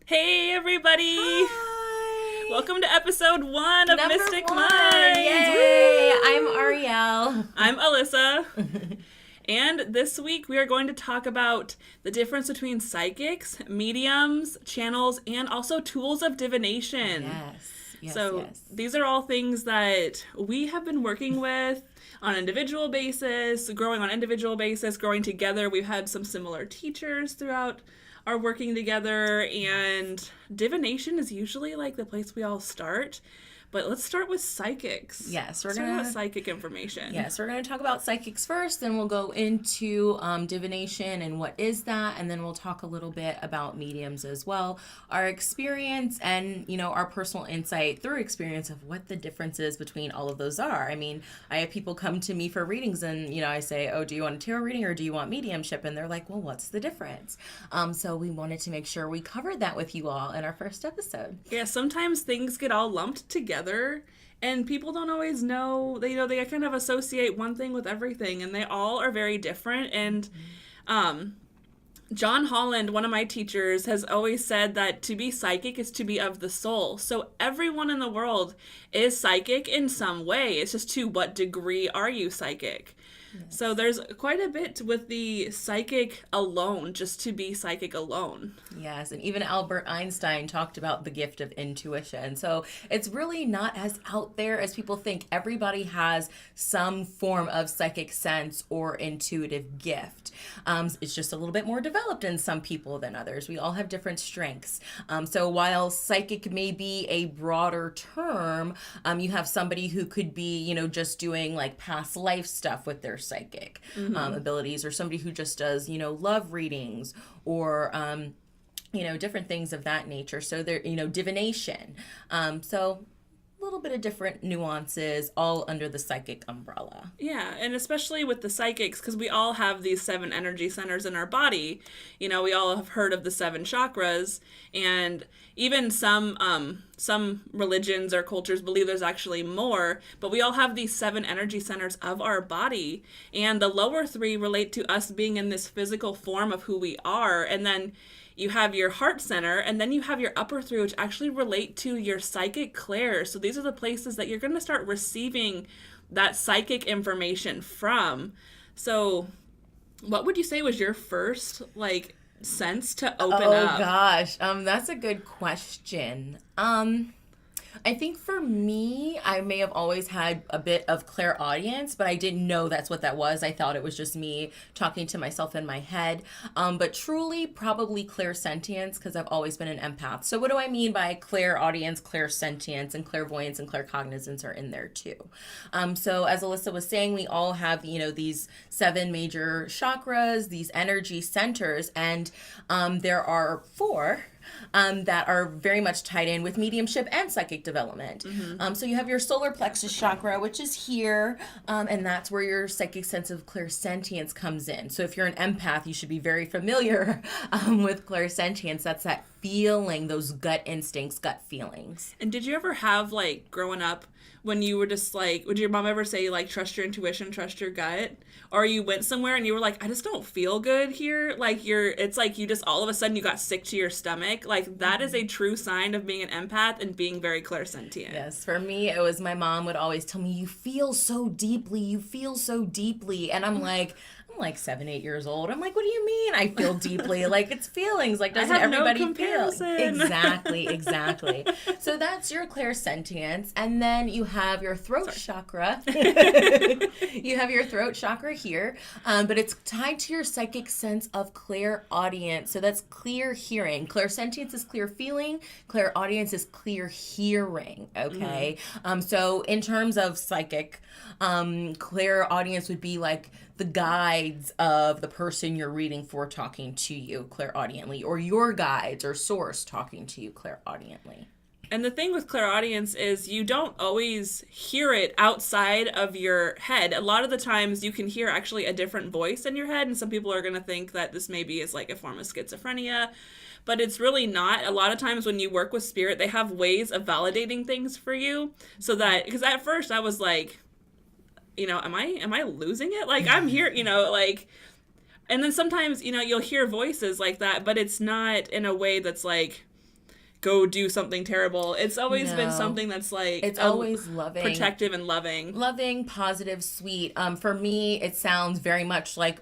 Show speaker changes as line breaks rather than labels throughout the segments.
Hey everybody!
Hi!
Welcome to episode 1 of
Number
Mystic
one!
Minds!
Yay!
Woo!
I'm Ariel.
I'm Alyssa. And this week we are going to talk about the difference between psychics, mediums, channels, and also tools of divination.
Yes.
These are all things that we have been working with on an individual basis, growing on an individual basis, growing together. We've had some similar teachers throughout our working together, and divination is usually like the place we all start. But let's start with psychics.
Yes,
Start with psychic information.
Yes, we're going to talk about psychics first, then we'll go into divination and what is that, and then we'll talk a little bit about mediums as well, our experience and, our personal insight through experience of what the differences between all of those are. I mean, I have people come to me for readings and, I say, oh, do you want a tarot reading or do you want mediumship? And they're like, well, what's the difference? So we wanted to make sure we covered that with you all in our first episode.
Yeah, sometimes things get all lumped together and people don't always know. They kind of associate one thing with everything, and they all are very different. And John Holland, one of my teachers, has always said that to be psychic is to be of the soul. So everyone in the world is psychic in some way. It's just to what degree are you psychic? Yes. So there's quite a bit with the psychic alone, just to be psychic alone.
Yes, and even Albert Einstein talked about the gift of intuition. So it's really not as out there as people think. Everybody has some form of psychic sense or intuitive gift. It's just a little bit more developed in some people than others. We all have different strengths. So while psychic may be a broader term, you have somebody who could be, just doing like past life stuff with their psychic abilities, or somebody who just does, love readings or, different things of that nature. So there, divination. So a little bit of different nuances all under the psychic umbrella.
Yeah, and especially with the psychics, because we all have these 7 energy centers in our body. We all have heard of the 7 chakras, and even some religions or cultures believe there's actually more, but we all have these 7 energy centers of our body, and the lower 3 relate to us being in this physical form of who we are, and then you have your heart center, and then you have your upper 3, which actually relate to your psychic clairs. So these are the places that you're going to start receiving that psychic information from. So what would you say was your first, sense to open up?
Oh, gosh. That's a good question. I think for me, I may have always had a bit of clairaudience, but I didn't know that's what that was. I thought it was just me talking to myself in my head. But truly, probably clairsentience, because I've always been an empath. So what do I mean by clairaudience, clairsentience, and clairvoyance and claircognizance are in there too. So as Alyssa was saying, we all have, these 7 major chakras, these energy centers, and there are 4 that are very much tied in with mediumship and psychic development. So you have your solar plexus chakra, which is here, and that's where your psychic sense of clairsentience comes in. So if you're an empath, you should be very familiar with clairsentience. That's that feeling, those gut instincts, gut feelings.
And did you ever have, growing up, when you were just would your mom ever say, trust your intuition, trust your gut? Or you went somewhere and you were like, I just don't feel good here. It's like you just all of a sudden you got sick to your stomach. That is a true sign of being an empath and being very clairsentient.
Yes, for me, it was my mom would always tell me, you feel so deeply. And I'm like 7, 8 years old. I'm like, what do you mean I feel deeply? It's feelings. Doesn't everybody feel? Exactly. So that's your clairsentience. And then you have your throat chakra. You have your throat chakra here. But it's tied to your psychic sense of clairaudience. So that's clear hearing. Clairsentience is clear feeling. Clairaudience is clear hearing. Okay. So in terms of psychic, clairaudience would be the guides of the person you're reading for talking to you clairaudiently, or your guides or source talking to you clairaudiently.
And the thing with clairaudience is you don't always hear it outside of your head. A lot of the times you can hear actually a different voice in your head, and some people are going to think that this maybe is a form of schizophrenia, but it's really not. A lot of times when you work with spirit, they have ways of validating things for you, so that, because at first I was like, am I losing it? I'm here, and then sometimes, you'll hear voices like that, but it's not in a way that's go do something terrible. It's always been
No.
something that's like
It's always loving.
protective and loving.
Loving, positive, sweet. For me, it sounds very much like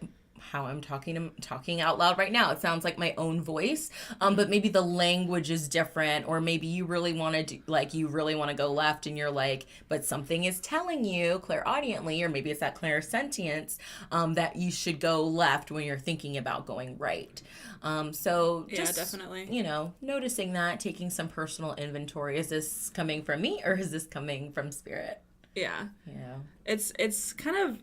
how I'm talking out loud right now. It sounds like my own voice, but maybe the language is different, or maybe you really want to do, like, you really want to go left, and you're like, but something is telling you clairaudiently, or maybe it's that clairsentience, that you should go left when you're thinking about going right. So just,
definitely.
you know, noticing that, taking some personal inventory. Is this coming from me, or is this coming from spirit?
Yeah.
Yeah.
It's kind of,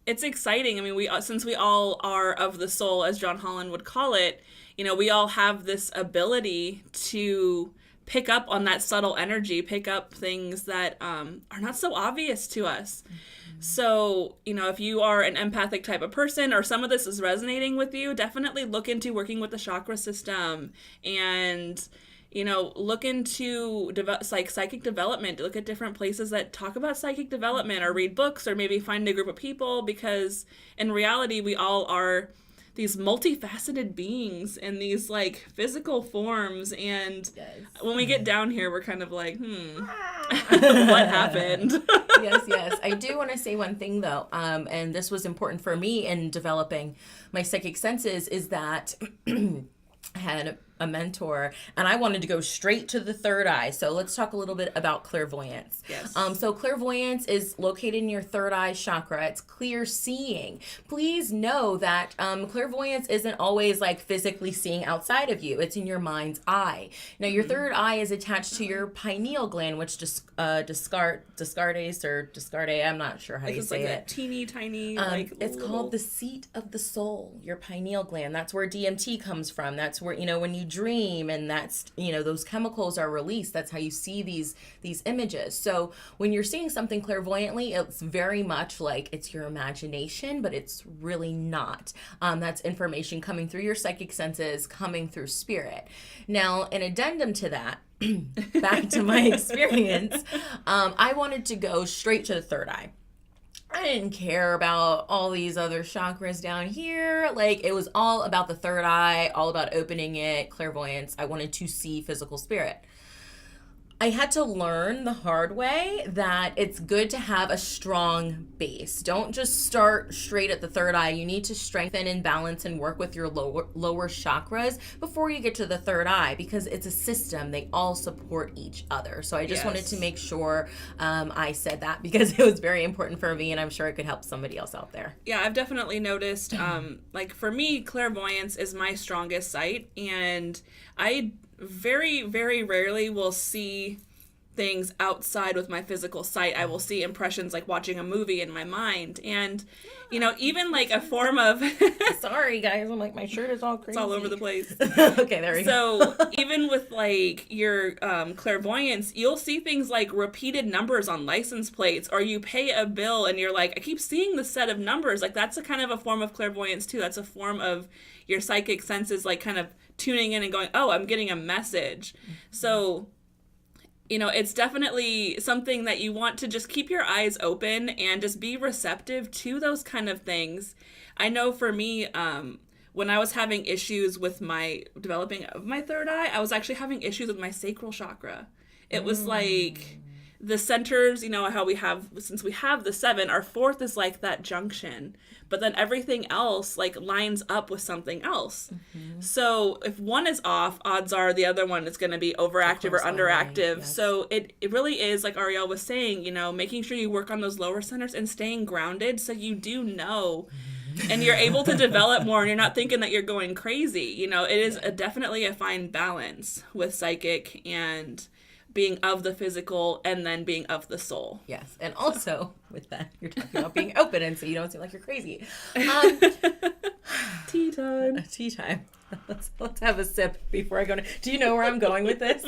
it's exciting. I mean, since we all are of the soul, as John Holland would call it, you know, we all have this ability to pick up on that subtle energy, pick up things that are not so obvious to us. Mm-hmm. So, you know, if you are an empathic type of person, or some of this is resonating with you, definitely look into working with the chakra system, and you know, look into psychic development. Look at different places that talk about psychic development, or read books, or maybe find a group of people, because in reality, we all are these multifaceted beings in these like physical forms. And when we get down here, we're kind of like, what happened?
Yes. I do want to say one thing though, and this was important for me in developing my psychic senses, is that I had a mentor, and I wanted to go straight to the third eye. So let's talk a little bit about clairvoyance.
Yes.
So clairvoyance is located in your third eye chakra. It's clear seeing. Please know that clairvoyance isn't always like physically seeing outside of you. It's in your mind's eye. Now, your third eye is attached to your pineal gland, which Descartes, I'm not sure how you say it.
Teeny tiny,
it's called the seat of the soul, your pineal gland. That's where DMT comes from. That's where, you know, when you dream, and that's, you know, those chemicals are released. That's how you see these images. So when you're seeing something clairvoyantly, it's very much like it's your imagination, but it's really not. That's information coming through your psychic senses, coming through spirit. Now, an addendum to that, back to my experience, I wanted to go straight to the third eye. I didn't care about all these other chakras down here. Like, it was all about the third eye, all about opening it, clairvoyance. I wanted to see physical spirit. I had to learn the hard way that it's good to have a strong base. Don't just start straight at the third eye. You need to strengthen and balance and work with your lower chakras before you get to the third eye, because it's a system. They all support each other. So I just wanted to make sure I said that, because it was very important for me, and I'm sure it could help somebody else out there.
Yeah, I've definitely noticed, like for me, clairvoyance is my strongest sight, and I very, very rarely will see things outside with my physical sight. I will see impressions like watching a movie in my mind. And, you know, even like a form of...
Sorry, guys. I'm like, my shirt is all crazy.
It's all over the place.
Okay, there we go.
So even with like your clairvoyance, you'll see things like repeated numbers on license plates, or you pay a bill and you're like, I keep seeing the set of numbers. Like, that's a kind of a form of clairvoyance too. That's a form of your psychic senses, like kind of tuning in and going, oh, I'm getting a message. Mm-hmm. So, you know, it's definitely something that you want to just keep your eyes open and just be receptive to those kind of things. I know for me, when I was having issues with my developing of my third eye, I was actually having issues with my sacral chakra. It was like the centers, you know, how we have, since we have the 7, our 4th is like that junction, but then everything else like lines up with something else. Mm-hmm. So if one is off, odds are the other one is going to be overactive or underactive. Yes. So it really is, like Ariel was saying, you know, making sure you work on those lower centers and staying grounded, so you do know and you're able to develop more, and you're not thinking that you're going crazy. You know, it is definitely a fine balance with psychic and being of the physical, and then being of the soul.
Yes. And also with that, you're talking about being open, and so you don't seem like you're crazy.
Tea time.
Tea time. Let's have a sip before I go. Do you know where I'm going with this?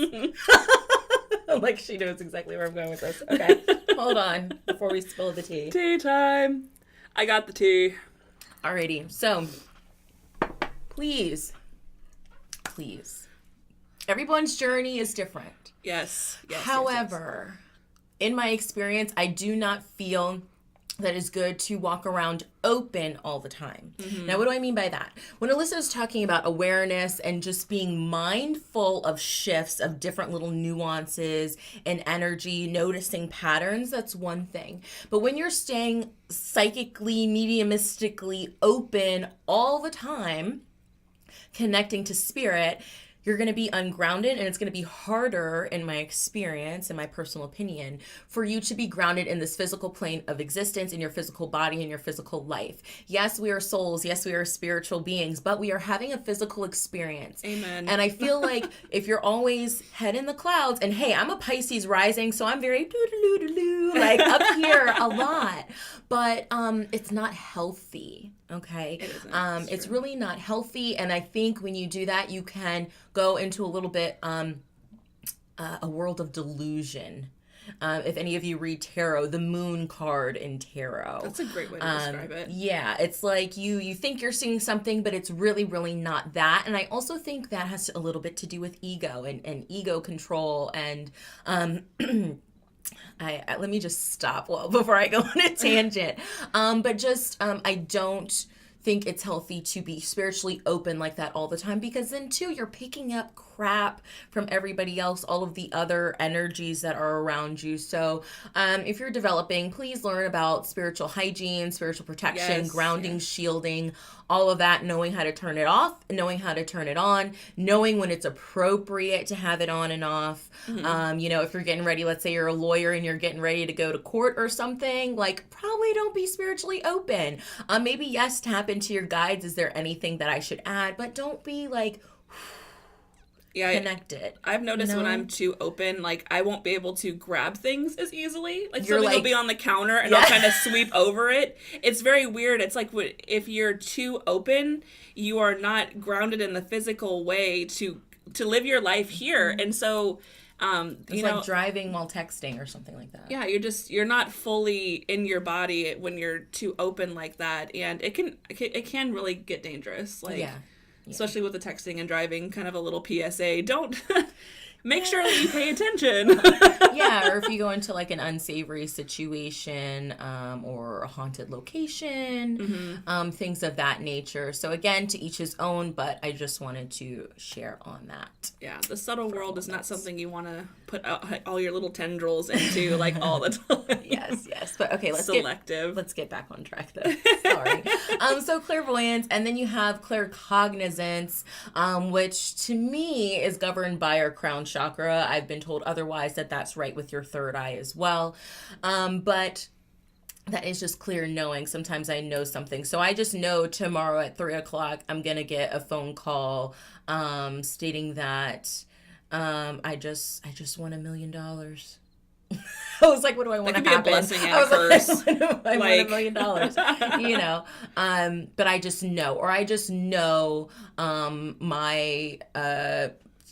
Like, she knows exactly where I'm going with this. Okay. Hold on before we spill the tea.
Tea time. I got the tea.
Alrighty. So, please. Everyone's journey is different.
Yes.
However, in my experience, I do not feel that is good to walk around open all the time. Now, what do I mean by that? When Alyssa is talking about awareness and just being mindful of shifts, of different little nuances and energy, noticing patterns, that's one thing. But when you're staying psychically, mediumistically open all the time, connecting to spirit, you're going to be ungrounded, and it's going to be harder, in my experience, in my personal opinion, for you to be grounded in this physical plane of existence, in your physical body, in your physical life. Yes, we are souls. Yes, we are spiritual beings, but we are having a physical experience.
Amen.
And I feel like if you're always head in the clouds, and hey, I'm a Pisces rising, so I'm very doo-doo-doo-doo, like up here a lot, but it's not healthy. Okay.
It isn't.
It's really not healthy. And I think when you do that, you can go into a little bit a world of delusion. If any of you read tarot, the moon card in tarot.
That's a great way to describe it.
Yeah, it's like you think you're seeing something, but it's really, really not that. And I also think that has a little bit to do with ego and ego control and let me just stop before I go on a tangent. But just I don't think it's healthy to be spiritually open like that all the time, because then too you're picking up crap from everybody else, all of the other energies that are around you. So if you're developing, please learn about spiritual hygiene, spiritual protection, grounding, shielding, all of that, knowing how to turn it off, knowing how to turn it on, knowing when it's appropriate to have it on and off. If you're getting ready, let's say you're a lawyer and you're getting ready to go to court or something, like probably don't be spiritually open. Maybe yes, tap into your guides. Is there anything that I should add? But don't be like connected.
I've noticed when I'm too open, like I won't be able to grab things as easily. Like something will be on the counter and I'll kind of sweep over it. It's very weird. It's like if you're too open, you are not grounded in the physical way to live your life here. And so
it's like driving while texting or something like that.
Yeah, you're not fully in your body when you're too open like that, and it can really get dangerous. Like especially with the texting and driving, kind of a little PSA. Don't make sure that you pay attention.
Or if you go into like an unsavory situation or a haunted location, things of that nature. So again, to each his own, but I just wanted to share on that.
Yeah, the subtle world is not something you want to put all your little tendrils into like all the time.
Yes. But okay, let's get back on track though. Sorry. So clairvoyance, and then you have claircognizance, which to me is governed by our crown chakra. I've been told otherwise, that's right with your third eye as well. But that is just clear knowing. Sometimes I know something. So I just know tomorrow at 3:00, I'm going to get a phone call stating that I just won $1 million. I was like, what do I want to happen?
Be a blessing and a curse.
I want $1 million, but I just know, my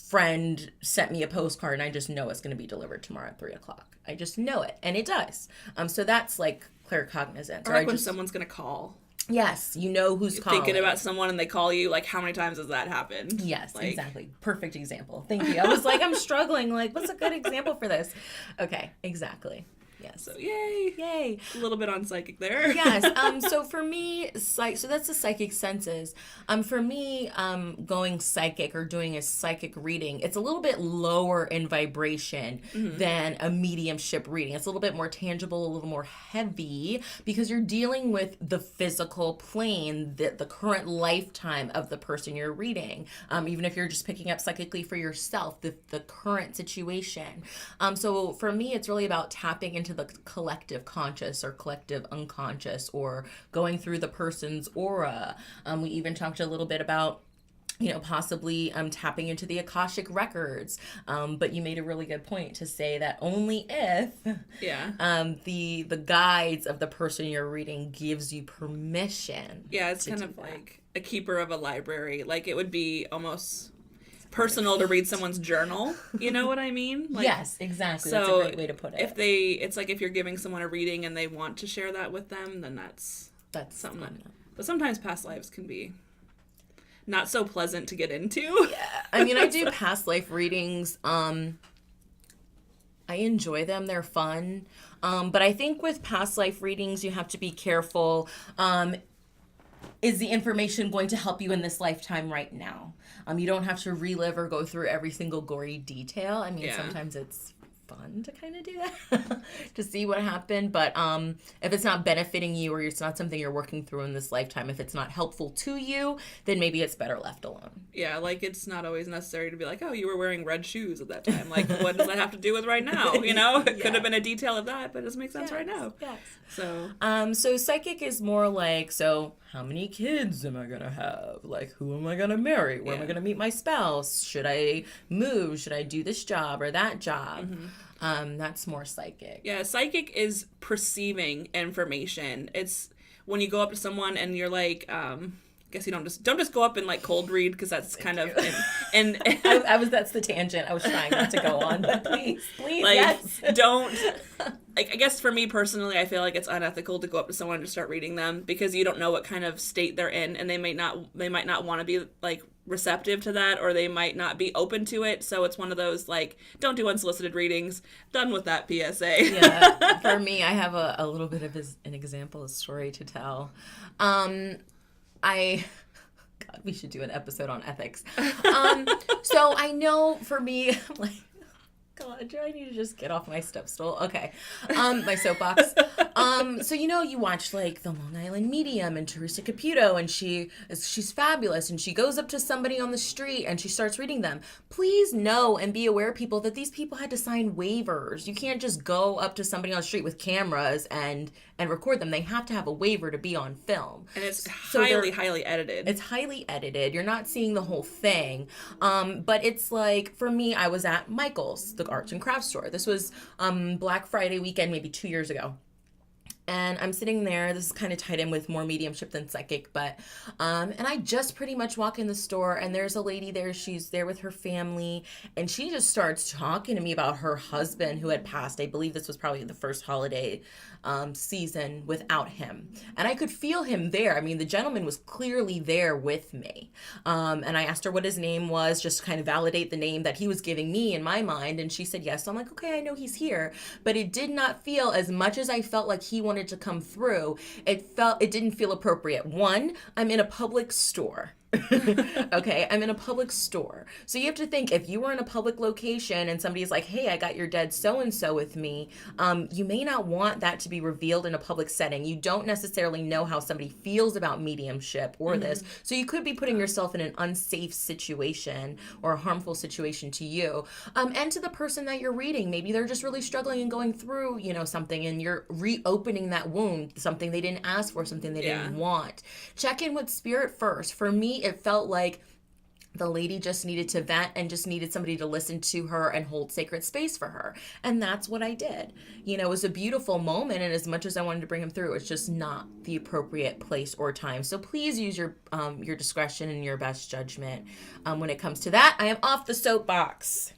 friend sent me a postcard and I just know it's going to be delivered tomorrow at 3:00. I just know it. And it does. So that's like claircognizance.
Or like when someone's going to call.
Yes, you know who's calling.
Thinking about someone and they call you, like how many times has that happened?
Yes, exactly. Perfect example. Thank you. I was like, I'm struggling. Like, what's a good example for this? Okay, exactly. Yes.
So yay. A little bit on psychic there.
Yes. So for me, so that's the psychic senses. For me, going psychic or doing a psychic reading, it's a little bit lower in vibration than a mediumship reading. It's a little bit more tangible, a little more heavy, because you're dealing with the physical plane, the current lifetime of the person you're reading. Even if you're just picking up psychically for yourself, the current situation. So for me, it's really about tapping into the collective conscious or collective unconscious, or going through the person's aura. We even talked a little bit about possibly tapping into the Akashic records. But you made a really good point to say that only if the guides of the person you're reading gives you permission.
Yeah, it's kind of like a keeper of a library. Like it would be almost personal to read someone's journal. You know what I mean? Like,
yes, exactly. So that's a great way to put it.
It's like if you're giving someone a reading and they want to share that with them, then that's something that. But sometimes past lives can be not so pleasant to get into.
Yeah. I mean, I do past life readings I enjoy them. They're fun. But I think with past life readings, you have to be careful. Is the information going to help you in this lifetime right now? You don't have to relive or go through every single gory detail. I mean, sometimes it's fun to kind of do that to see what happened. But if it's not benefiting you or it's not something you're working through in this lifetime, if it's not helpful to you, then maybe it's better left alone.
Yeah, like it's not always necessary to be like, oh, you were wearing red shoes at that time. Like, what does that have to do with right now? You know, it could have been a detail of that, but it doesn't make sense right now.
Yes.
So
psychic is more like, so how many kids am I gonna have? Like, who am I gonna marry? Where am I gonna meet my spouse? Should I move? Should I do this job or that job? That's more psychic.
Yeah, psychic is perceiving information. It's when you go up to someone and you're like, guess you don't just go up and like cold read, because that's kind of and
that's the tangent I was trying not to go on, but please
like,
yes.
Don't, like, I guess for me personally, I feel like it's unethical to go up to someone and just start reading them, because you don't know what kind of state they're in, and they might not want to be like receptive to that, or they might not be open to it. So it's one of those, like, don't do unsolicited readings. Done with that PSA.
Yeah, for me, I have a little bit of an example, a story to tell. God, we should do an episode on ethics. So I know for me, I'm like, God, do I need to just get off my step stool? Okay. My soapbox. So, you watch like the Long Island Medium and Teresa Caputo, and she's fabulous, and she goes up to somebody on the street and she starts reading them. Please know and be aware, people, that these people had to sign waivers. You can't just go up to somebody on the street with cameras and record them. They have to have a waiver to be on film.
And it's highly edited.
It's highly edited. You're not seeing the whole thing. But it's like, for me, I was at Michael's, the arts and crafts store. This was Black Friday weekend, maybe 2 years ago. And I'm sitting there, this is kind of tied in with more mediumship than psychic, but, and I just pretty much walk in the store, and there's a lady there, she's there with her family, and she just starts talking to me about her husband who had passed. I believe this was probably the first holiday season without him. And I could feel him there. I mean, the gentleman was clearly there with me. And I asked her what his name was, just to kind of validate the name that he was giving me in my mind, and she said yes. So I'm like, okay, I know he's here. But it did not feel, as much as I felt like he wanted to come through, it didn't feel appropriate. One, I'm in a public store. Okay, I'm in a public store. So you have to think, if you were in a public location and somebody's like, hey, I got your dead so-and-so with me, you may not want that to be revealed in a public setting. You don't necessarily know how somebody feels about mediumship or this. So you could be putting yourself in an unsafe situation or a harmful situation to you. And to the person that you're reading. Maybe they're just really struggling and going through, something, and you're reopening that wound, something they didn't ask for, something they didn't want. Check in with spirit first. For me, it felt like the lady just needed to vent and just needed somebody to listen to her and hold sacred space for her. And that's what I did. It was a beautiful moment, and as much as I wanted to bring him through, it's just not the appropriate place or time. So please use your discretion and your best judgment when it comes to that. I am off the soapbox.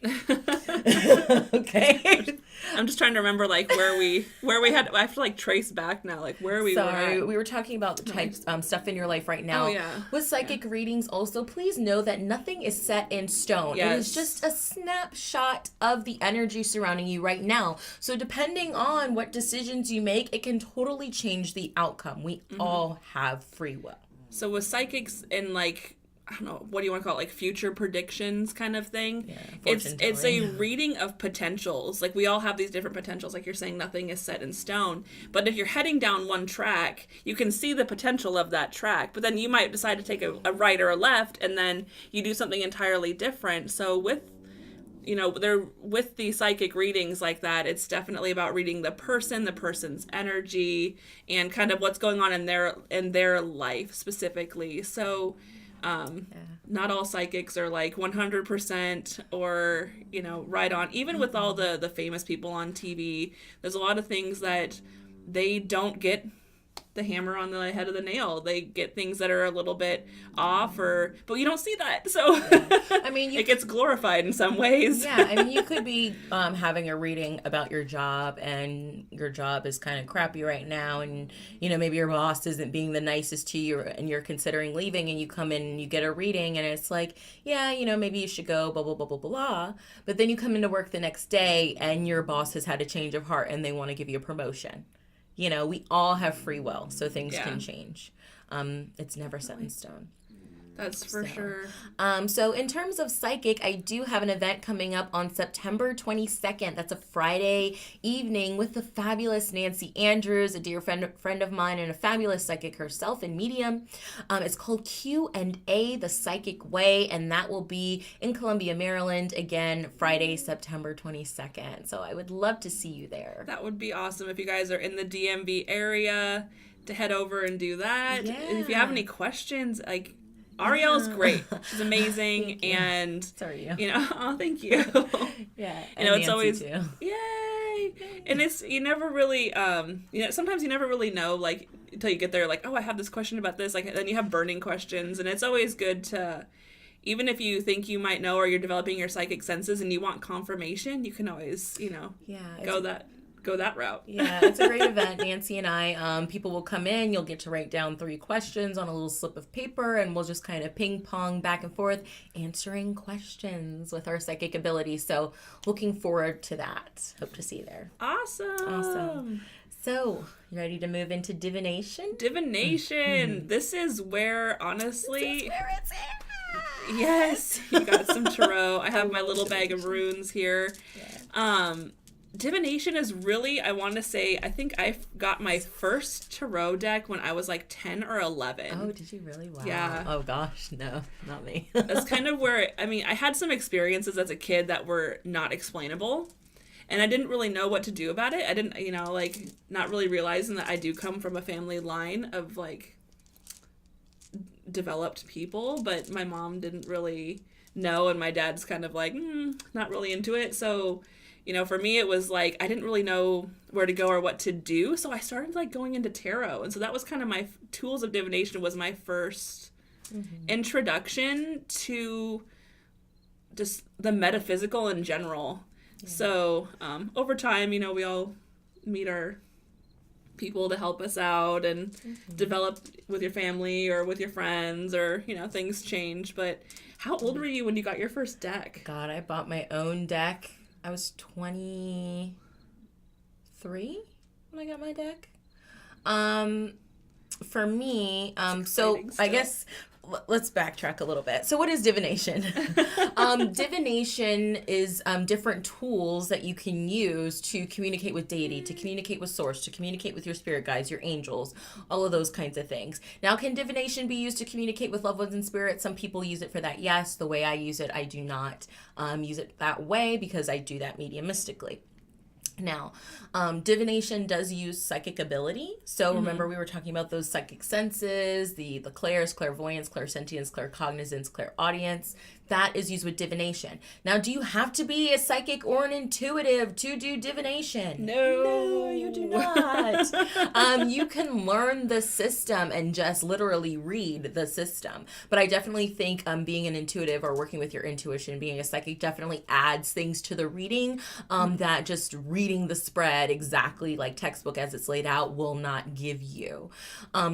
Okay.
I'm just trying to remember, like, where we had, I have to, like, trace back now, like, where we were at.
We were talking about the types, stuff in your life right now.
Oh, yeah.
With psychic readings also, please know that nothing is set in stone.
Yes.
It is just a snapshot of the energy surrounding you right now. So depending on what decisions you make, it can totally change the outcome. We all have free will.
So with psychics and, like, I don't know, what do you want to call it, like future predictions kind of thing?
Yeah,
it's a reading of potentials. Like, we all have these different potentials. Like you're saying, nothing is set in stone. But if you're heading down one track, you can see the potential of that track. But then you might decide to take a right or a left, and then you do something entirely different. So with the psychic readings like that, it's definitely about reading the person's energy, and kind of what's going on in their life specifically. So not all psychics are like 100% or, right on. Even with all the famous people on TV, there's a lot of things that they don't get the hammer on the head of the nail. They get things that are a little bit off, but you don't see that. So
I mean,
it gets glorified in some ways.
Yeah, I mean, you could be having a reading about your job, and your job is kind of crappy right now, and maybe your boss isn't being the nicest to you, and you're considering leaving, and you come in and you get a reading, and it's like, yeah, maybe you should go, blah blah blah blah blah. But then you come into work the next day, and your boss has had a change of heart, and they want to give you a promotion. We all have free will, so things can change. It's never set in stone.
That's for sure.
So in terms of psychic, I do have an event coming up on September 22nd. That's a Friday evening with the fabulous Nancy Andrews, a dear friend of mine and a fabulous psychic herself and medium. It's called Q&A, The Psychic Way, and that will be in Columbia, Maryland, again, Friday, September 22nd. So I would love to see you there.
That would be awesome if you guys are in the DMV area to head over and do that.
Yeah.
And if you have any questions, like, Ariel's great. She's amazing, and
so are you.
Oh, thank you.
Yeah,
and it's
Nancy
always
too.
Yay. And it's you never really sometimes you never really know, like, until you get there, like, oh, I have this question about this, like, then you have burning questions, and it's always good to, even if you think you might know or you're developing your psychic senses and you want confirmation, you can always go that route.
Yeah, it's a great event. Nancy and I, people will come in, you'll get to write down 3 questions on a little slip of paper, and we'll just kind of ping pong back and forth answering questions with our psychic abilities. So looking forward to that. Hope to see you there.
Awesome.
So, you ready to move into divination?
Divination. This is where, honestly...
This is where it's at.
Yes. You got some tarot. I have my little bag of runes here. Yeah. Divination is really, I want to say, I think I got my first tarot deck when I was like 10 or 11.
Oh, did you really? Wow.
Yeah.
Oh, gosh. No, not me.
That's kind of where, I had some experiences as a kid that were not explainable. And I didn't really know what to do about it. I didn't, not really realizing that I do come from a family line of, like, developed people. But my mom didn't really know, and my dad's kind of like, not really into it. So... for me, it was like, I didn't really know where to go or what to do. So I started like going into tarot. And so that was kind of my tools of divination was my first introduction to just the metaphysical in general. Yeah. So over time, we all meet our people to help us out and develop with your family or with your friends or, things change. But how old were you when you got your first deck?
God, I bought my own deck. I was 23 when I got my deck. For me, so I guess let's backtrack a little bit. So what is divination? Divination is different tools that you can use to communicate with deity, to communicate with source, to communicate with your spirit guides, your angels, all of those kinds of things. Now, can divination be used to communicate with loved ones and spirits? Some people use it for that. Yes. The way I use it, I do not use it that way because I do that mediumistically. Now, divination does use psychic ability. So remember we were talking about those psychic senses, the clairs, clairvoyance, clairsentience, claircognizance, clairaudience. That is used with divination. Now, do you have to be a psychic or an intuitive to do divination?
No,
you do not. You can learn the system and just literally read the system. But I definitely think being an intuitive or working with your intuition, being a psychic definitely adds things to the reading that just reading the spread exactly like textbook as it's laid out will not give you.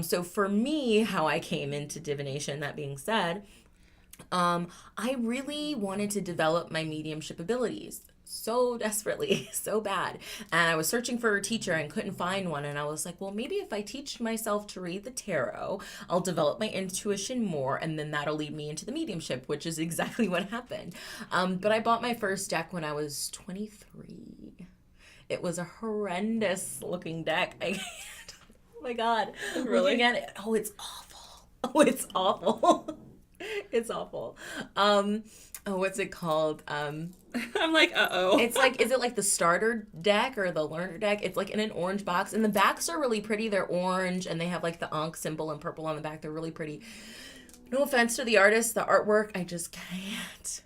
So for me, how I came into divination, that being said, I really wanted to develop my mediumship abilities so desperately, so bad. And I was searching for a teacher and couldn't find one. And I was like, well, maybe if I teach myself to read the tarot, I'll develop my intuition more. And then that'll lead me into the mediumship, which is exactly what happened. But I bought my first deck when I was 23. It was a horrendous looking deck. Oh my God.
Really?
Looking at it. Oh, it's awful. Oh, it's awful. It's awful. What's it called?
I'm like, uh-oh.
It's like, is it like the starter deck or the learner deck? It's like in an orange box, and the backs are really pretty. They're orange, and they have like the Ankh symbol and purple on the back. They're really pretty. No offense to the artist, the artwork, I just can't.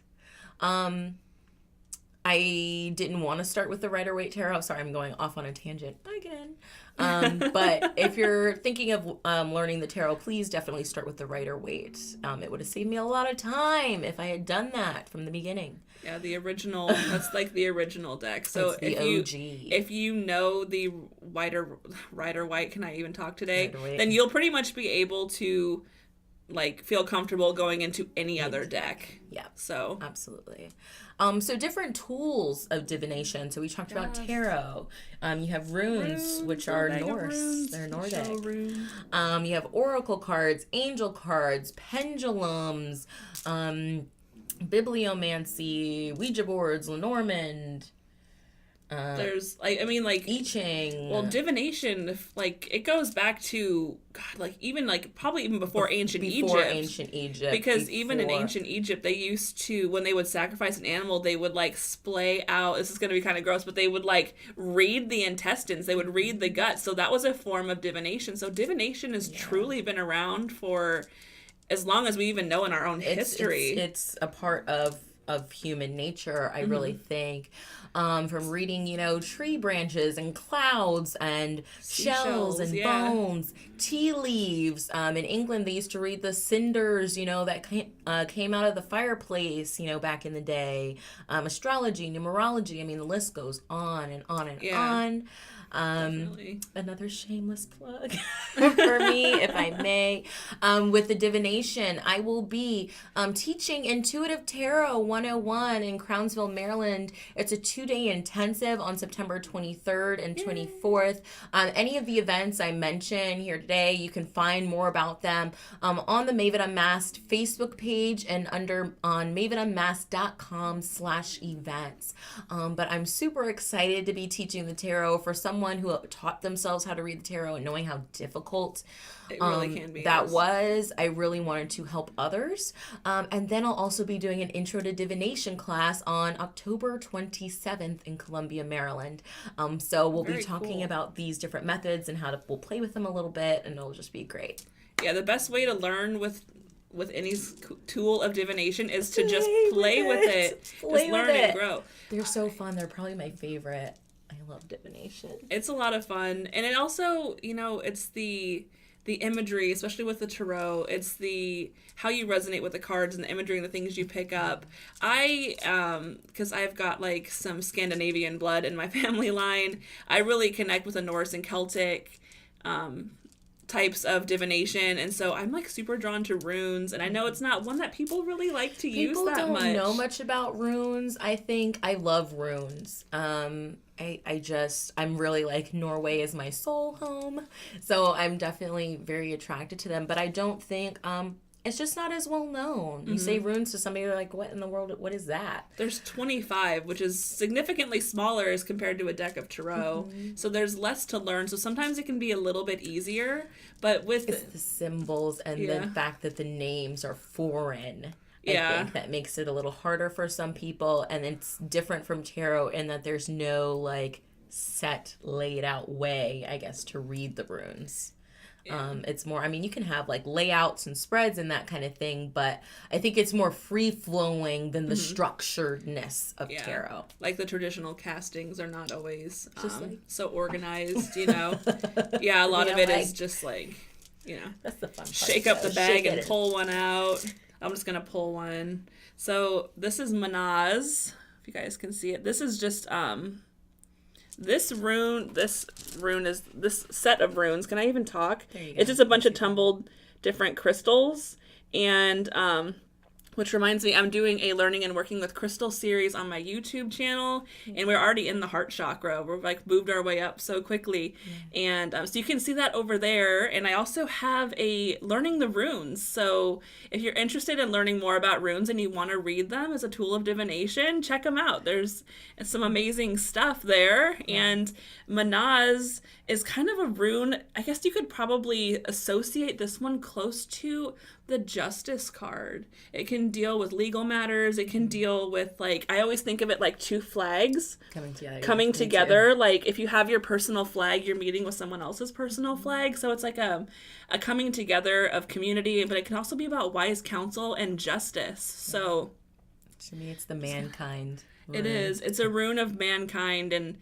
I didn't want to start with the Rider-Waite Tarot. Sorry, I'm going off on a tangent again. But if you're thinking of learning the tarot, please definitely start with the Rider-Waite. It would have saved me a lot of time if I had done that from the beginning.
Yeah, the original, that's like the original deck. So
it's the OG.
If you know the Rider-Waite, can I even talk today?
Rider-Waite.
Then you'll pretty much be able to like feel comfortable going into any other deck.
Yeah.
So
absolutely. So different tools of divination. So we talked about tarot. You have runes, which are Norse. They're Nordic. You have oracle cards, angel cards, pendulums, bibliomancy, Ouija boards, Lenormand.
There's like, I mean, like
I Ching.
Well, divination, like it goes back to God, like even like probably even before ancient Egypt. Because even in ancient Egypt, they used to, when they would sacrifice an animal, they would like splay out. This is going to be kind of gross, but they would like read the intestines. They would read the guts. So that was a form of divination. So divination has truly been around for as long as we even know in our own history.
It's a part of human nature, I really think. From reading, tree branches and clouds and shells and bones, tea leaves. In England, they used to read the cinders, that came out of the fireplace, back in the day. Astrology, numerology. I mean, the list goes on and on and on. Another shameless plug for me, if I may. With the divination, I will be teaching Intuitive Tarot 101 in Crownsville, Maryland. It's a 2-day intensive on September 23rd and 24th. Any of the events I mention here today, you can find more about them on the Maven Unmasked Facebook page and on mavenunmasked.com/events. But I'm super excited to be teaching the tarot for someone who taught themselves how to read the tarot and knowing how difficult
it really can be.
That was. I really wanted to help others. And then I'll also be doing an Intro to Divination class on October 27th in Columbia, Maryland. So we'll be talking about these different methods and we'll play with them a little bit, and it'll just be great.
Yeah, the best way to learn with any tool of divination is to just play with it. Just learn and grow.
They're so fun. They're probably my favorite. I love divination.
It's a lot of fun. And it also, it's the imagery, especially with the tarot. It's the how you resonate with the cards and the imagery and the things you pick up. Because I've got like some Scandinavian blood in my family line, I really connect with the Norse and Celtic types of divination, and so I'm like super drawn to runes, and I know it's not one that people really like to use that much.
People don't know much about runes. I think I love runes. I'm really like, Norway is my soul home, so I'm definitely very attracted to them, but I don't think it's just not as well known. You say runes to somebody, they're like, what in the world, what is that?
There's 25, which is significantly smaller as compared to a deck of tarot. So there's less to learn. So sometimes it can be a little bit easier, but with
it's the symbols and the fact that the names are foreign. I think that makes it a little harder for some people, and it's different from tarot in that there's no like set laid out way, I guess, to read the runes. It's more, you can have like layouts and spreads and that kind of thing, but I think it's more free flowing than the structuredness of tarot.
Like the traditional castings are not always so organized, Yeah, a lot of it is just like,
that's the fun part.
Shake up the bag and pull one out. I'm just going to pull one. So this is Manaz, if you guys can see it. This is just, this rune is this set of runes. Can I even talk? It's just a bunch of tumbled different crystals, and which reminds me, I'm doing a learning and working with crystal series on my YouTube channel, and we're already in the heart chakra. We're like moved our way up so quickly, and so you can see that over there. And I also have a learning the runes. So if you're interested in learning more about runes and you want to read them as a tool of divination, check them out. There's some amazing stuff there, and Manaz is kind of a rune. I guess you could probably associate this one close to the Justice card. It can deal with legal matters. It can deal with, like, I always think of it like two flags coming together. Like if you have your personal flag, you're meeting with someone else's personal flag. So it's like a coming together of community, but it can also be about wise counsel and justice. So
to me, it's the mankind.
It is. It's a rune of mankind and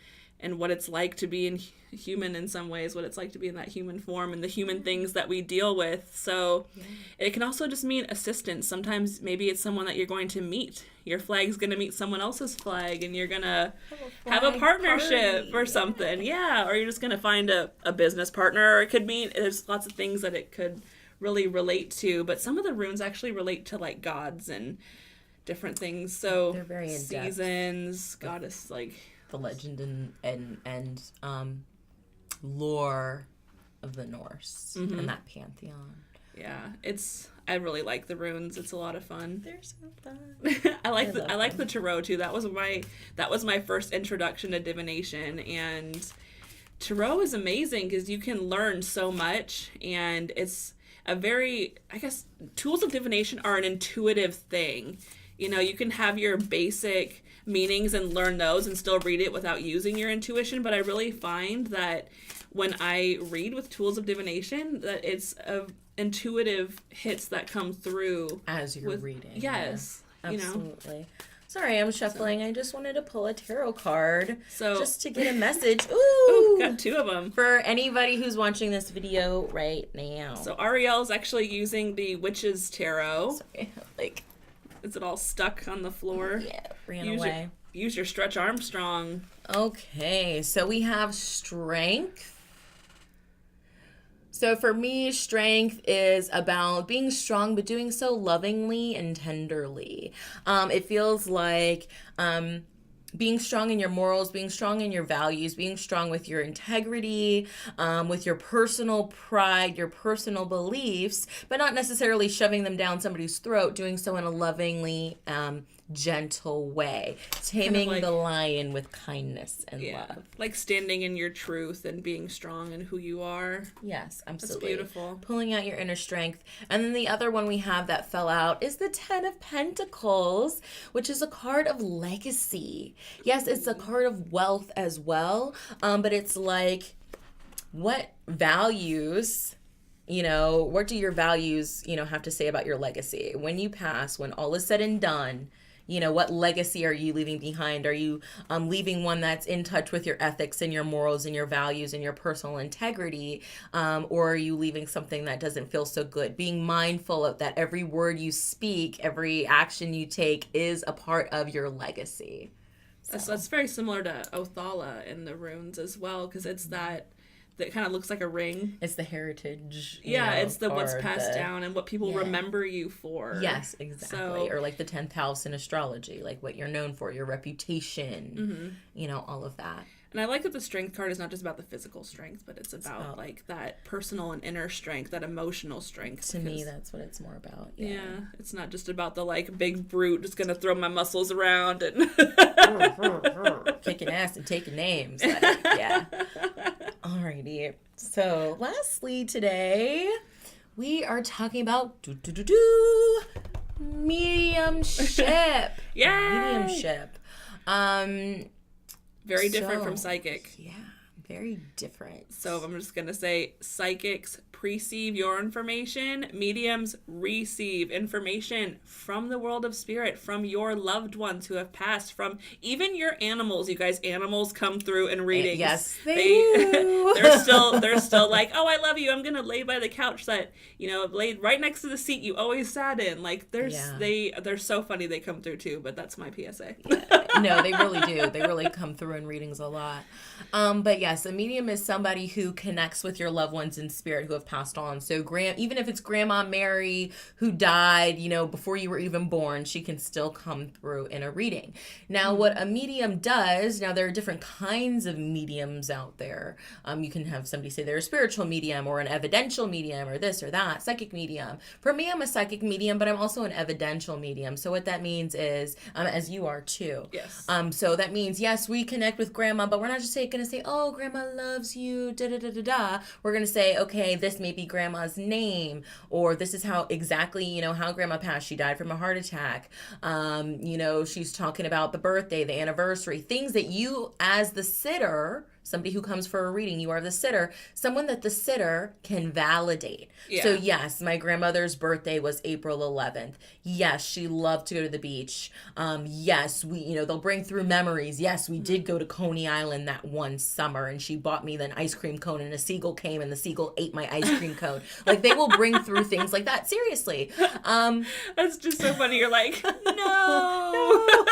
what it's like to be human in some ways, what it's like to be in that human form and the human things that we deal with. So it can also just mean assistance. Sometimes maybe it's someone that you're going to meet. Your flag's going to meet someone else's flag and you're going to have a partnership or something. Yeah. Or you're just going to find a business partner, or it could mean there's lots of things that it could really relate to. But some of the runes actually relate to like gods and different things. So
they're very in-depth.
Seasons, goddess, like
the legend and lore of the Norse and that pantheon.
Yeah, I really like the runes. It's a lot of fun.
They're so fun.
I like the tarot too. That was my first introduction to divination, and tarot is amazing because you can learn so much, and it's a very, I guess, tools of divination are an intuitive thing. You know, you can have your basic meanings and learn those and still read it without using your intuition, but I really find that when I read with tools of divination that it's intuitive hits that come through
as you're reading.
Yes.
Yeah, absolutely. Sorry, I'm shuffling. I just wanted to pull a tarot card just to get a message. Ooh,
got two of them.
For anybody who's watching this video right now.
So Ariel's actually using the Witch's Tarot.
Sorry,
is it all stuck on the floor?
Yeah, ran away.
Use your Stretch Armstrong.
Okay, so we have Strength. So for me, strength is about being strong, but doing so lovingly and tenderly. It feels like being strong in your morals, being strong in your values, being strong with your integrity, with your personal pride, your personal beliefs, but not necessarily shoving them down somebody's throat, doing so in a lovingly, gentle way, taming the lion with kindness and love.
Like standing in your truth and being strong in who you are.
Yes, absolutely.
That's beautiful.
Pulling out your inner strength. And then the other one we have that fell out is the Ten of Pentacles, which is a card of legacy. Yes, it's a card of wealth as well, but it's like, what values... what do your values, have to say about your legacy? When you pass, when all is said and done, what legacy are you leaving behind? Are you leaving one that's in touch with your ethics and your morals and your values and your personal integrity? Or are you leaving something that doesn't feel so good? Being mindful of that every word you speak, every action you take is a part of your legacy. So.
That's very similar to Othala in the runes as well, because it's that kind of looks like a ring.
It's the heritage.
It's the what's passed down and what people remember you for.
Yes, exactly. Or like the 10th house in astrology, like what you're known for, your reputation, all of that.
And I like that the strength card is not just about the physical strength, but it's about like that personal and inner strength, that emotional strength.
To me, that's what it's more about.
Yeah. It's not just about the like big brute just gonna throw my muscles around and
kicking ass and taking names. Yeah. Alrighty. So lastly today, we are talking about mediumship.
Yeah.
Mediumship.
Very different from psychic.
Yeah, very different.
So I'm just going to say psychics perceive your information. Mediums receive information from the world of spirit, from your loved ones who have passed, from even your animals. You guys, animals come through in readings.
Yes, they do.
They're still like, oh, I love you. I'm going to lay by the couch that, laid right next to the seat you always sat in. Like, they're so funny they come through too, but that's my PSA.
No, they really do. They really come through in readings a lot. But yes, a medium is somebody who connects with your loved ones in spirit who have passed on. So even if it's Grandma Mary who died, before you were even born, she can still come through in a reading. Now, what a medium does, now there are different kinds of mediums out there. You can have somebody say they're a spiritual medium or an evidential medium or this or that, psychic medium. For me, I'm a psychic medium, but I'm also an evidential medium. So what that means is, as you are too.
Yes.
So that means, yes, we connect with Grandma, but we're not just going to say, oh, Grandma loves you, da-da-da-da-da. We're going to say, okay, this may be Grandma's name, or this is how exactly, how Grandma passed. She died from a heart attack. She's talking about the birthday, the anniversary, things that you as the sitter, somebody who comes for a reading, you are the sitter, someone that the sitter can validate.
Yeah.
So yes, my grandmother's birthday was April 11th. Yes, she loved to go to the beach. Yes, they'll bring through memories. Yes, we did go to Coney Island that one summer, and she bought me an ice cream cone, and a seagull came and the seagull ate my ice cream cone. Like, they will bring through things like that. Seriously.
That's just so funny. You're like, no.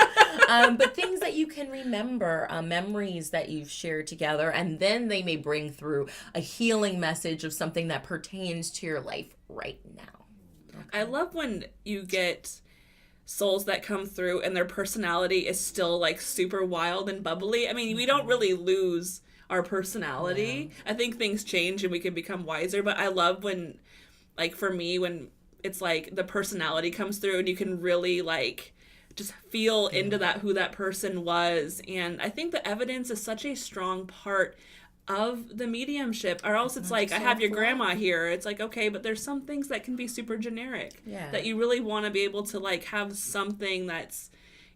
But things that you can remember, memories that you've shared together, and then they may bring through a healing message of something that pertains to your life right now.
Okay. I love when you get souls that come through and their personality is still like super wild and bubbly. I mean, we don't really lose our personality. Yeah. I think things change and we can become wiser, but I love when, like, for me, when it's like the personality comes through and you can really like just feel into that, who that person was. And I think the evidence is such a strong part of the mediumship, or else it's like, I have your grandma here. It's like, okay, but there's some things that can be super generic, that you really want to be able to like have something that's,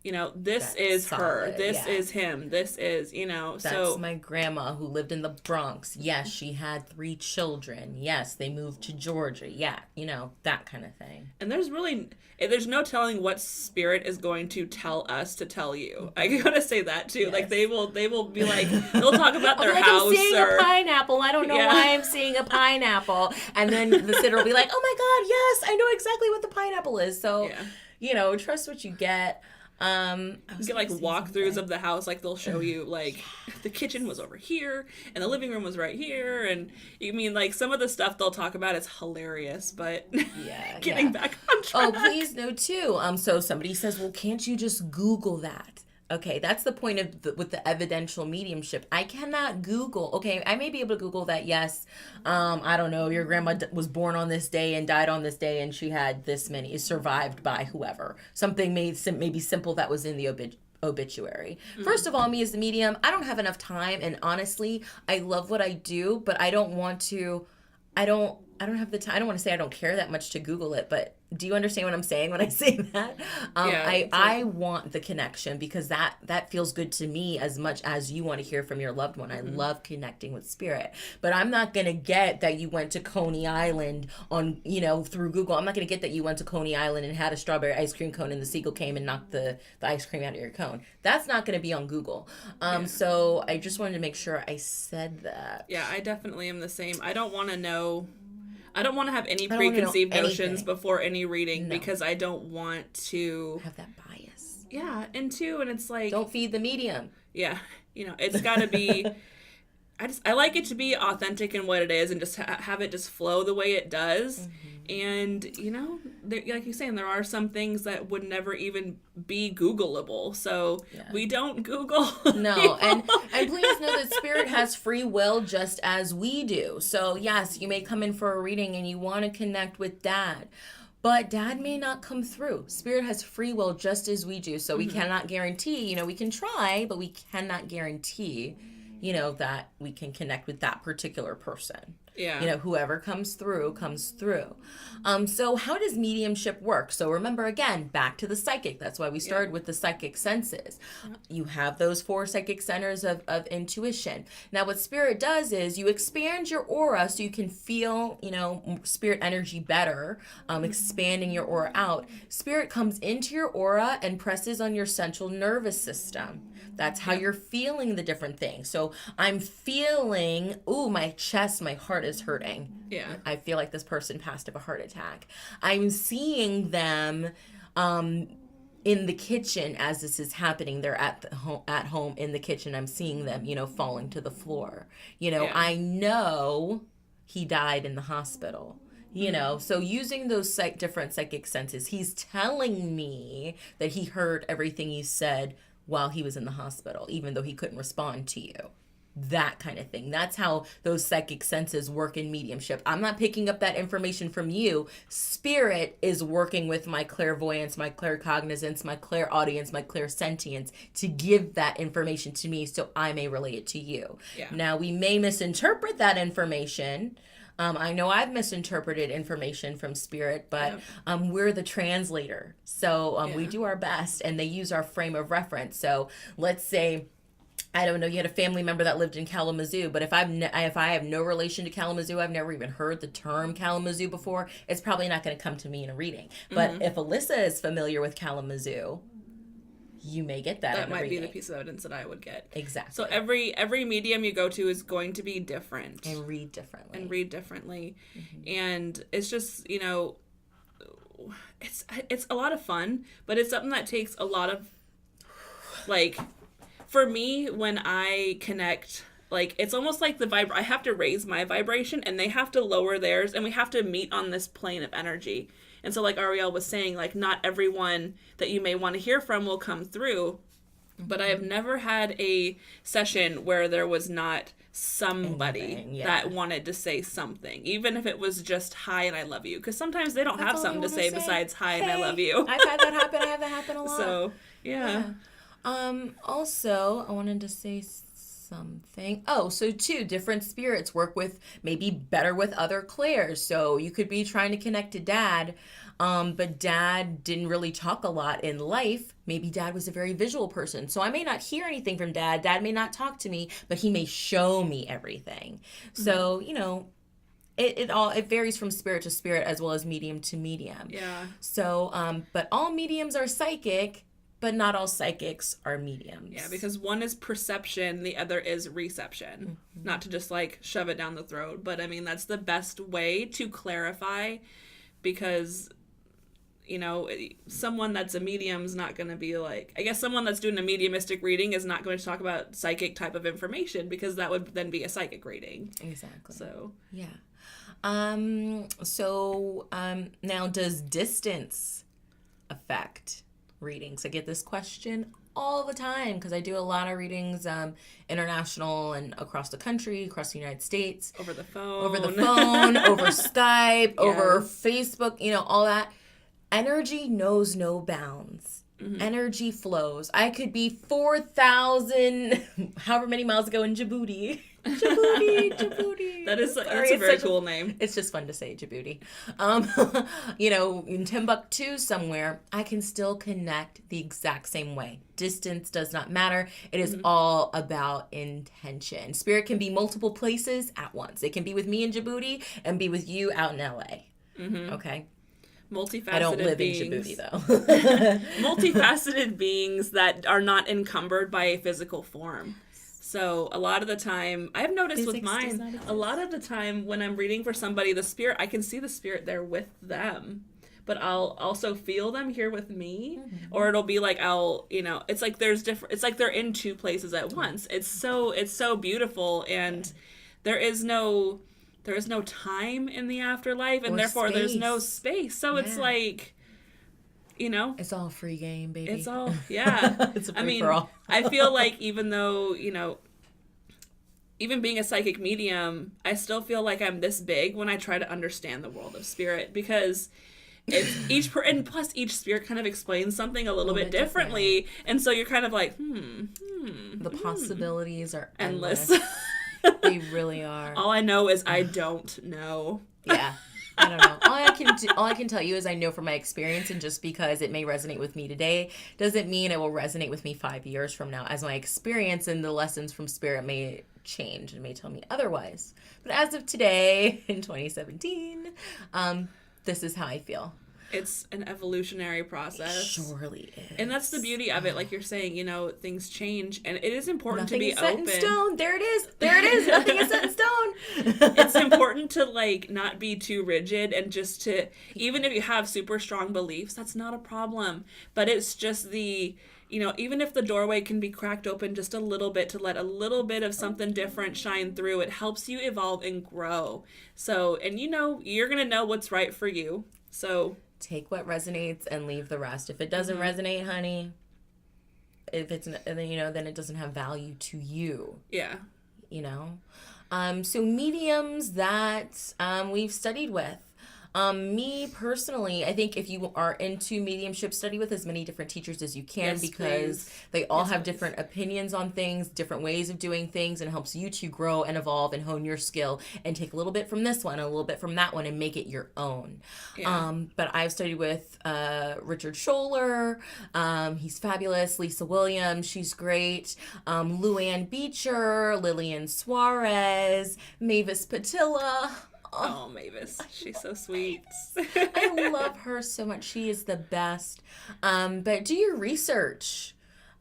this that's is solid, her, this is him, this is,
That's my grandma who lived in the Bronx. Yes, she had 3 children. Yes, they moved to Georgia. Yeah, that kind of thing.
And there's no telling what spirit is going to tell us to tell you. I gotta say that too. Yes. Like they will be like, they'll talk about their house.
I'm seeing a pineapple. I don't know why I'm seeing a pineapple. And then the sitter will be like, oh my God, yes, I know exactly what the pineapple is. So, trust what you get.
You get like walkthroughs of the house, like they'll show you like the kitchen was over here and the living room was right here, and like some of the stuff they'll talk about is hilarious, but getting back on track.
Oh, please no too. So somebody says, well, can't you just Google that? Okay, that's the point of with the evidential mediumship. I cannot Google. Okay, I may be able to Google that. Yes, I don't know. Your grandma was born on this day and died on this day, and she had this many, survived by whoever. Something maybe simple that was in the obituary. First of all, me as the medium, I don't have enough time, and honestly, I love what I do, but I don't want to. I don't have the time. I don't want to say I don't care that much to Google it, but do you understand what I'm saying when I say that? I want the connection because that feels good to me as much as you want to hear from your loved one. I love connecting with spirit, but I'm not going to get that you went to Coney Island on, through Google. I'm not going to get that you went to Coney Island and had a strawberry ice cream cone and the seagull came and knocked the ice cream out of your cone. That's not going to be on Google. So I just wanted to make sure I said that.
Yeah, I definitely am the same. I don't want to have any preconceived notions before any reading because I don't want to
have that bias.
Yeah, and it's like,
don't feed the medium.
Yeah, it's got to be. I like it to be authentic in what it is and just have it just flow the way it does. And like you're saying, there are some things that would never even be Googleable, so we don't Google.
No, and please know that spirit has free will just as we do. So yes, you may come in for a reading and you want to connect with Dad, but Dad may not come through. Spirit has free will just as we do, so we cannot guarantee. We can try, but we cannot guarantee that we can connect with that particular person.
Yeah.
Whoever comes through, comes through. So how does mediumship work? So remember, again, back to the psychic. That's why we started with the psychic senses. You have those 4 psychic centers of intuition. Now, what spirit does is you expand your aura so you can feel, spirit energy better, expanding your aura out. Spirit comes into your aura and presses on your central nervous system. That's how you're feeling the different things. So I'm feeling, my chest, my heart is hurting.
Yeah.
I feel like this person passed of a heart attack. I'm seeing them in the kitchen as this is happening. They're at home in the kitchen. I'm seeing them, falling to the floor. I know he died in the hospital. So using those different psychic senses, he's telling me that he heard everything you said while he was in the hospital, even though he couldn't respond to you. That kind of thing. That's how those psychic senses work in mediumship. I'm not picking up that information from you. Spirit is working with my clairvoyance, my claircognizance, my clairaudience, my clairsentience to give that information to me so I may relay it to you.
Yeah.
Now, we may misinterpret that information. I know I've misinterpreted information from spirit, but we're the translator. So we do our best, and they use our frame of reference. So let's say I don't know, you had a family member that lived in Kalamazoo, but if if I have no relation to Kalamazoo, I've never even heard the term Kalamazoo before, it's probably not going to come to me in a reading. But if Alyssa is familiar with Kalamazoo, you may get that in a reading. That might
be the piece of evidence that I would get.
Exactly.
So every medium you go to is going to be different.
And read differently.
And it's just, it's a lot of fun, but it's something that takes a lot of, like, for me, when I connect, like, it's almost like I have to raise my vibration and they have to lower theirs, and we have to meet on this plane of energy. And so, like Ariel was saying, like, not everyone that you may want to hear from will come through, but I have never had a session where there was not somebody that wanted to say something, even if it was just hi and I love you, because sometimes they don't have something to say besides hi and I love you.
I've had that happen. I have that happen a lot.
So, yeah.
Also, I wanted to say something. Oh, so too, different spirits work with maybe better with other clairs. So you could be trying to connect to Dad, but Dad didn't really talk a lot in life. Maybe Dad was a very visual person. So I may not hear anything from Dad. Dad may not talk to me, but he may show me everything. So, it varies from spirit to spirit as well as medium to medium.
Yeah.
So, but all mediums are psychic, but not all psychics are mediums.
Yeah, because one is perception, the other is reception. Not to just, like, shove it down the throat, but, I mean, that's the best way to clarify, because, someone that's a medium is not going to be like... I guess someone that's doing a mediumistic reading is not going to talk about psychic type of information, because that would then be a psychic reading.
Exactly.
So...
Yeah. Now, does distance affect readings? I get this question all the time because I do a lot of readings international and across the country, across the United States.
Over the phone,
over Skype, over Facebook, all that. Energy knows no bounds. Energy flows. I could be 4,000, however many miles ago in Djibouti. Djibouti.
That's a very cool name.
It's just fun to say, Djibouti. In Timbuktu somewhere, I can still connect the exact same way. Distance does not matter. It is all about intention. Spirit can be multiple places at once. It can be with me in Djibouti and be with you out in LA. Okay?
Multifaceted
I don't live
beings.
in Djibouti, though.
Multifaceted beings that are not encumbered by a physical form. So a lot of the time, I've noticed with mine, a lot of the time when I'm reading for somebody, the spirit, I can see the spirit there with them, but I'll also feel them here with me, or it'll be like it's like it's like they're in two places at once. It's so beautiful, and there is no time in the afterlife, and therefore there's no space. So it's like,
it's all free game, baby.
It's all, yeah.
It's a free for all.
I feel like even though, even being a psychic medium, I still feel like I'm this big when I try to understand the world of spirit, because it's and plus each spirit kind of explains something a little bit differently. And so you're kind of like,
The possibilities are
endless.
They really are.
All I know is I don't know.
Yeah. I don't know. All I can tell you is I know from my experience, and just because it may resonate with me today doesn't mean it will resonate with me 5 years from now, as my experience and the lessons from spirit may change and may tell me otherwise. But as of today, in 2017, this is how I feel.
It's an evolutionary process.
It surely is.
And that's the beauty of it. Like you're saying, things change, and it is important
Nothing
to be
is set
open.
In stone. There it is. Nothing is set in stone.
It's important to not be too rigid, and just to, even if you have super strong beliefs, that's not a problem. But it's just even if the doorway can be cracked open just a little bit to let a little bit of something different shine through, it helps you evolve and grow. So, and you're going to know what's right for you. So
take what resonates and leave the rest. If it doesn't resonate, honey, then it doesn't have value to you.
Yeah.
So mediums that we've studied with. Me personally, I think if you are into mediumship, study with as many different teachers as you can,
Yes,
because
please.
they all
Yes,
have
please.
different opinions on things, different ways of doing things, and helps you to grow and evolve and hone your skill and take a little bit from this one, a little bit from that one, and make it your own.
Yeah.
But I've studied with Richard Scholler. He's fabulous. Lisa Williams, she's great. Luann Beecher, Lillian Suarez, Mavis Patilla. Oh,
Oh, Mavis. She's so sweet.
I love her so much. She is the best. But do your research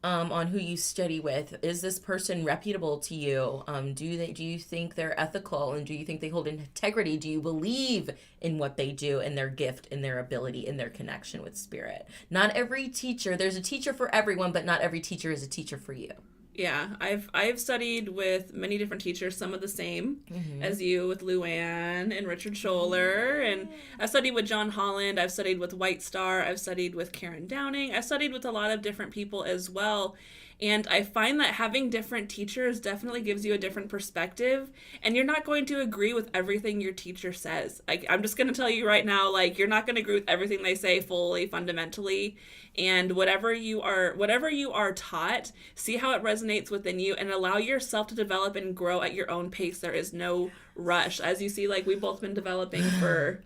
on who you study with. Is this person reputable to you? Do you think they're ethical, and do you think they hold integrity? Do you believe in what they do and their gift and their ability and their connection with spirit? Not every teacher. There's a teacher for everyone, but not every teacher is a teacher for you.
Yeah, I've studied with many different teachers, some of the same as you, with Luann and Richard Scholler, and I've studied with John Holland, I've studied with White Star, I've studied with Karen Downing, I've studied with a lot of different people as well. And I find that having different teachers definitely gives you a different perspective, and you're not going to agree with everything your teacher says. I'm just going to tell you right now, like, you're not going to agree with everything they say fully, fundamentally. And whatever you are taught, see how it resonates within you, and allow yourself to develop and grow at your own pace. There is no rush. As you see, like, we've both been developing for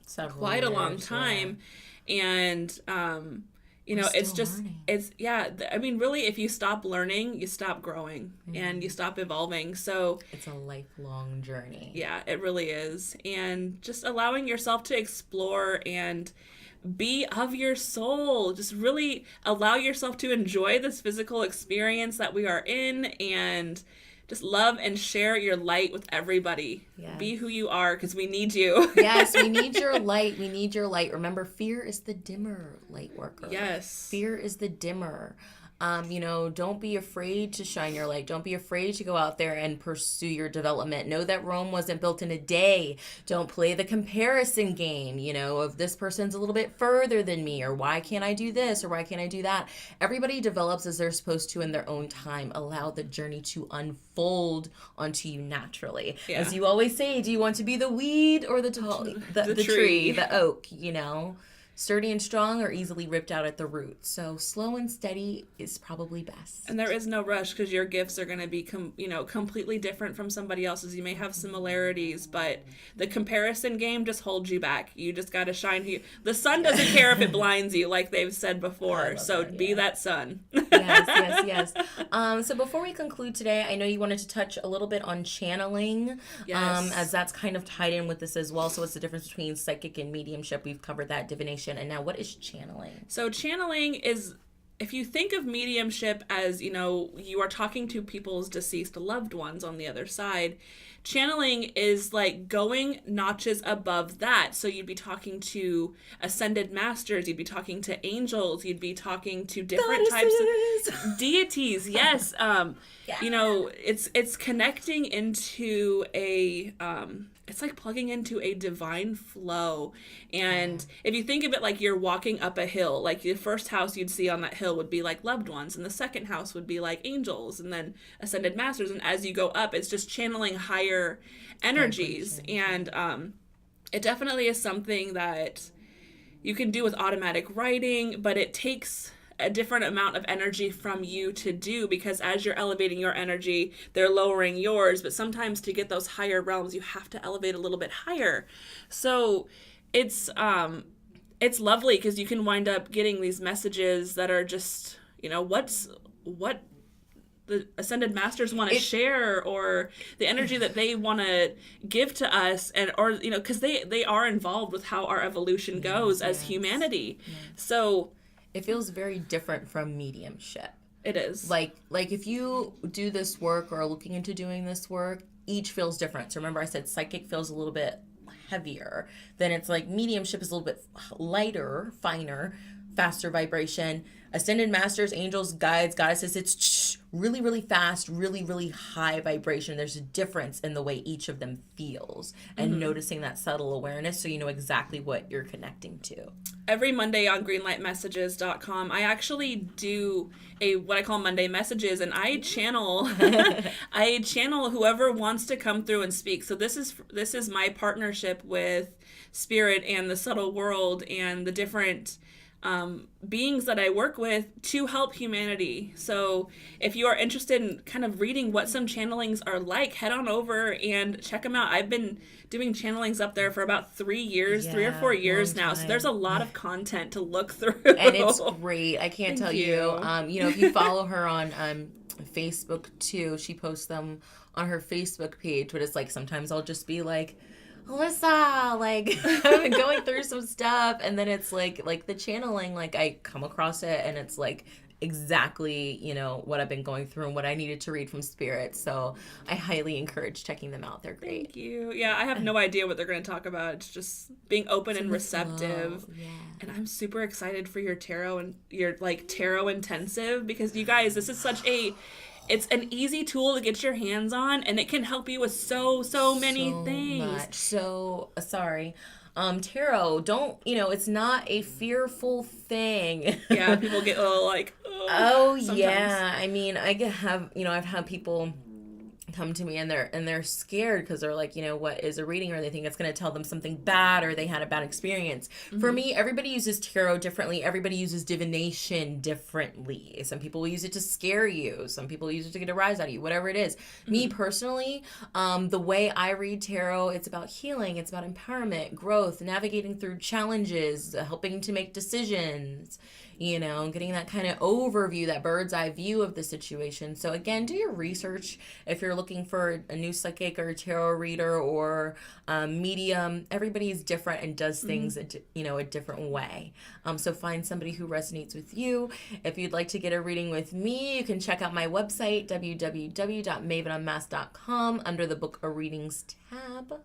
Several
quite a long
years,
time. And
We're
it's
still
just
learning.
it's yeah, I mean, really, if you stop learning, you stop growing, and you stop evolving. So
It's a lifelong journey.
yeah, it really is. And just allowing yourself to explore and be of your soul. Just really allow yourself to enjoy this physical experience that we are in, and just love and share your light with everybody.
Yes.
Be who you are, because we need you.
Yes, we need your light. We need your light. Remember, fear is the dimmer light worker.
Yes.
Fear is the dimmer. Don't be afraid to shine your light. Don't be afraid to go out there and pursue your development. Know that Rome wasn't built in a day. Don't play the comparison game, of this person's a little bit further than me, or why can't I do this, or why can't I do that? Everybody develops as they're supposed to in their own time. Allow the journey to unfold onto you naturally.
Yeah.
As you always say, do you want to be the weed or the tall, the tree, the oak, Sturdy and strong or easily ripped out at the root. So slow and steady is probably best.
And there is no rush, because your gifts are going to be completely different from somebody else's. You may have similarities, but the comparison game just holds you back. You just got to shine. The sun doesn't care if it blinds you, like they've said before. So
that,
be
yeah.
that sun.
Yes. So before we conclude today, I know you wanted to touch a little bit on channeling,
Yes.
as that's kind of tied in with this as well. So what's the difference between psychic and mediumship? We've covered that, divination. And now what is channeling?
So channeling is, if you think of mediumship as, you are talking to people's deceased loved ones on the other side, channeling is like going notches above that. So you'd be talking to ascended masters, you'd be talking to angels, you'd be talking to different types of deities. Yes. It's connecting into a it's like plugging into a divine flow. And if you think of it like you're walking up a hill, like the first house you'd see on that hill would be like loved ones, and the second house would be like angels, and then ascended masters. And as you go up, it's just channeling higher energies. And it definitely is something that you can do with automatic writing, but it takes a different amount of energy from you to do, because as you're elevating your energy, they're lowering yours. But sometimes to get those higher realms, you have to elevate a little bit higher. So it's lovely, because you can wind up getting these messages that are just, what the ascended masters want to share, or the energy that they want to give to us, and because they are involved with how our evolution goes as humanity. So
it feels very different from mediumship.
It is.
Like if you do this work or are looking into doing this work, each feels different. So remember I said psychic feels a little bit heavier. Then it's like mediumship is a little bit lighter, finer. faster vibration. Ascended masters, angels, guides, goddesses, it's really, really fast, really, really high vibration. There's a difference in the way each of them feels, and noticing that subtle awareness so you know exactly what you're connecting to.
Every Monday on greenlightmessages.com, I actually do what I call Monday messages, and I channel I channel whoever wants to come through and speak. So this is my partnership with Spirit and the subtle world and the different beings that I work with to help humanity. So if you are interested in kind of reading what some channelings are like, head on over and check them out. I've been doing channelings up there for about 3 or 4 years now. So there's a lot of content to look through.
And it's great. I can't tell you.
you.
If you follow her on Facebook too, she posts them on her Facebook page, but it's like sometimes I'll just be like, Alyssa, like, I've been going through some stuff, and then it's like the channeling, like, I come across it, and it's like exactly, what I've been going through and what I needed to read from Spirit. So I highly encourage checking them out. They're great.
Thank you. Yeah, I have no idea what they're going to talk about. It's just being open and receptive.
Yeah.
And I'm super excited for your tarot and your tarot intensive, because you guys, this is it's an easy tool to get your hands on, and it can help you with so many things.
Sorry. Tarot, don't, it's not a fearful thing.
Yeah, people get a little
sometimes. Yeah. I mean, I've had people come to me and they're scared because they're like, what is a reading, or they think it's going to tell them something bad, or they had a bad experience. For me, everybody uses tarot differently. Everybody uses divination differently. Some people will use it to scare you. Some people use it to get a rise out of you, whatever it is. Me personally, the way I read tarot, it's about healing. It's about empowerment, growth, navigating through challenges, helping to make decisions, getting that kind of overview, that bird's eye view of the situation. So again, do your research. If you're looking for a new psychic or a tarot reader or medium, everybody is different and does things a different way. So find somebody who resonates with you. If you'd like to get a reading with me, you can check out my website, www.mavenunmasked.com, under the Book of Readings tab.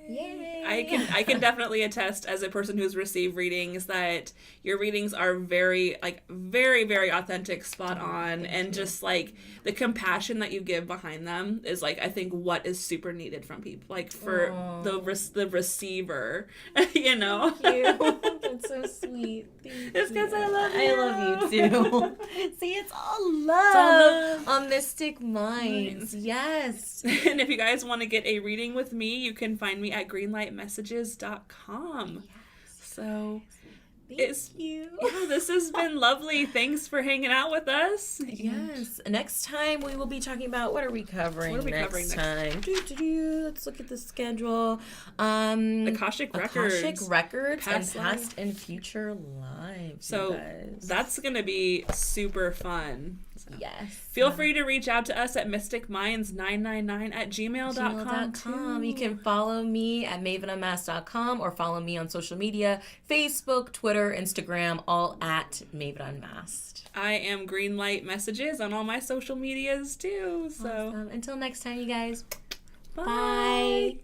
Yay.
I can definitely attest, as a person who's received readings, that your readings are very, very authentic, spot on, and just the compassion that you give behind them is I think what is super needed from people, for the receiver,
Thank you. That's so sweet.
It's because I love you.
I love you too. See, it's all love. On Mystic Minds. Yes.
And if you guys want to get a reading with me, you can find me at greenlightmessages.com.
Yes.
So
Thank you.
Yeah, this has been lovely. Thanks for hanging out with us.
Yes. Next time we will be talking about, what are we covering next time? Let's look at the schedule.
Akashic
Records and past and future lives.
So that's going to be super fun. So
yes.
Feel free to reach out to us at mysticminds999@gmail.com.
You can follow me at mavenunmasked.com, or follow me on social media, Facebook, Twitter, Instagram, all at Maven Unmasked.
I am Greenlight Messages on all my social medias too. So
awesome. Until next time, you guys.
Bye.